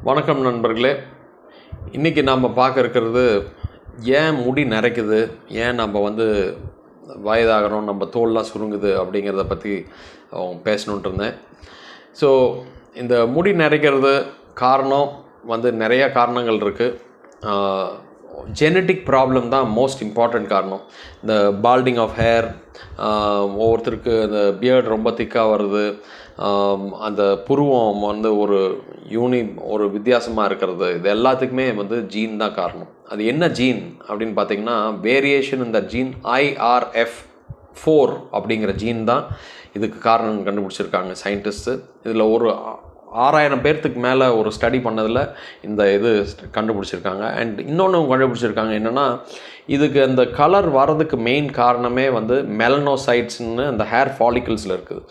வணக்கம் நண்பர்களே. இன்றைக்கி நாம் பார்க்க இருக்கிறது ஏன் முடி நரைக்குது, ஏன் நம்ம வயதாகிறோம், நம்ம தோல்லாம் சுருங்குது அப்படிங்கிறத பற்றி பேசணுன்ட்டு இருந்தேன். ஸோ இந்த முடி நரைக்கிறது காரணம் நிறையா காரணங்கள் இருக்குது. ஜெனட்டிக் ப்ராப்ளம் தான் மோஸ்ட் இம்பார்ட்டண்ட் காரணம். இந்த பால்டிங் ஆஃப் ஹேர், ஒவ்வொருத்தருக்கு அந்த பியர்ட் ரொம்ப திக்காக வருது, அந்த புருவம் ஒரு வித்தியாசமாக இருக்கிறது, இது எல்லாத்துக்குமே ஜீன் தான் காரணம். அது என்ன ஜீன் அப்படின்னு பார்த்தீங்கன்னா, வேரியேஷன் இந்த ஜீன் IRF4 அப்படிங்கிற ஜீன் தான் இதுக்கு காரணம் கண்டுபிடிச்சிருக்காங்க சயின்டிஸ்ட்டு. இதில் ஒரு 6000 பேர்த்துக்கு மேலே ஒரு ஸ்டடி பண்ணதில் இந்த இது கண்டுபிடிச்சிருக்காங்க. அண்ட் இன்னொன்று கண்டுபிடிச்சிருக்காங்க என்னென்னா, இதுக்கு அந்த கலர் வரதுக்கு மெயின் காரணமே மெலனோசைட்ஸ்னு அந்த ஹேர் ஃபாலிக்கிள்ஸில் இருக்குது.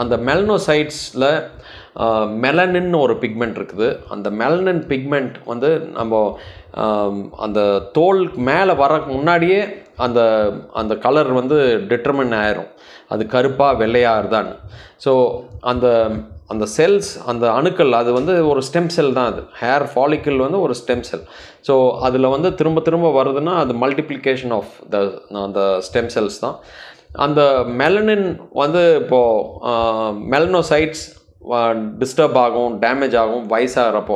அந்த மெலனோசைட்ஸில் மெலனின் ஒரு பிக்மெண்ட் இருக்குது. அந்த மெலனின் பிக்மெண்ட் நம்ம அந்த தோல் மேலே வர முன்னாடியே அந்த அந்த கலர் டிட்டர்மின் ஆயிரும், அது கருப்பாக வெள்ளையாக இருந்தான்னு. ஸோ அந்த அந்த செல்ஸ், அந்த அணுக்கள், அது ஒரு ஸ்டெம் செல் தான். அது ஹேர் ஃபாலிக்கிள் ஒரு ஸ்டெம் செல். ஸோ அதில் திரும்ப திரும்ப வருதுன்னா அது மல்டிப்ளிகேஷன் ஆஃப் அந்த ஸ்டெம் செல்ஸ் தான். அந்த மெலனின் இப்போது மெலனோசைட்ஸ் டிஸ்டர்ப் ஆகும், டேமேஜ் ஆகும் வயசாகிறப்போ.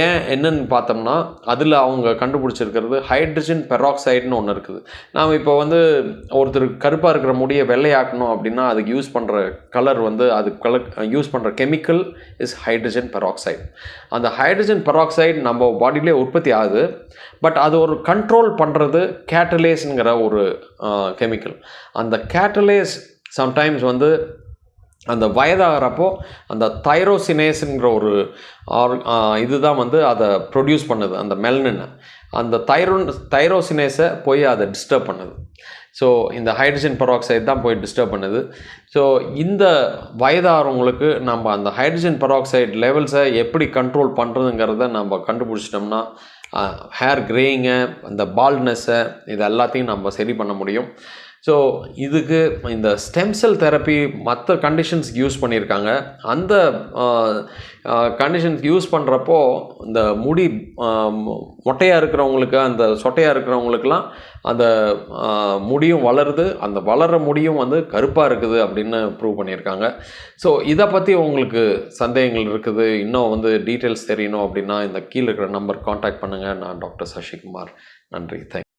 ஏன் என்னன்னு பார்த்தோம்னா, அதில் அவங்க கண்டுபிடிச்சிருக்கிறது ஹைட்ரஜன் பெராக்சைடுன்னு ஒன்று இருக்குது. நாம் இப்போ ஒருத்தருக்கு கருப்பாக இருக்கிற முடியை வெள்ளையாக்கணும் அப்படின்னா அதுக்கு யூஸ் பண்ணுற கலர் யூஸ் பண்ணுற கெமிக்கல் இஸ் ஹைட்ரஜன் பெராக்சைடு. அந்த ஹைட்ரஜன் பெராக்சைடு நம்ம பாடியிலே உற்பத்தி ஆகுது. பட் அது ஒரு கண்ட்ரோல் பண்ணுறது கேட்டலேஸ்ங்கிற ஒரு கெமிக்கல். அந்த கேட்டலேஸ் சம்டைம்ஸ் அந்த வயதாகிறப்போ அந்த தைரோசினேஸுங்கிற ஒரு இதுதான் அதை ப்ரொடியூஸ் பண்ணுது, அந்த மெலனினை. அந்த தைரோசினேஸை போய் அதை டிஸ்டர்ப் பண்ணுது. ஸோ இந்த ஹைட்ரஜன் பெராக்சைடு தான் போய் டிஸ்டர்ப் பண்ணுது. ஸோ இந்த வயதாகிறவங்களுக்கு நம்ம அந்த ஹைட்ரஜன் பெராக்சைடு லெவல்ஸை எப்படி கண்ட்ரோல் பண்ணுறதுங்கிறத நம்ம கண்டுபிடிச்சிட்டோம்னா ஹேர் கிரேயிங்கை, அந்த பால்ட்னஸை, இது எல்லாத்தையும் நம்ம சரி பண்ண முடியும். ஸோ இதுக்கு இந்த ஸ்டெம் செல் தெரப்பி மற்ற கண்டிஷன்ஸ்க்கு யூஸ் பண்ணியிருக்காங்க. அந்த கண்டிஷன்ஸ்க்கு யூஸ் பண்ணுறப்போ இந்த முடி மொட்டையாக இருக்கிறவங்களுக்கு, அந்த சொட்டையாக இருக்கிறவங்களுக்கெல்லாம் அந்த முடியும் வளருது, அந்த வளர்கிற முடியும் கருப்பாக இருக்குது அப்படின்னு ப்ரூவ் பண்ணியிருக்காங்க. ஸோ இதை பற்றி உங்களுக்கு சந்தேகங்கள் இருக்குது, இன்னும் டீட்டெயில்ஸ் தெரியணும் அப்படின்னா இந்த கீழே இருக்கிற நம்பர் காண்டாக்ட் பண்ணுங்கள். நான் டாக்டர் சசிகுமார். நன்றி. தேங்க்யூ.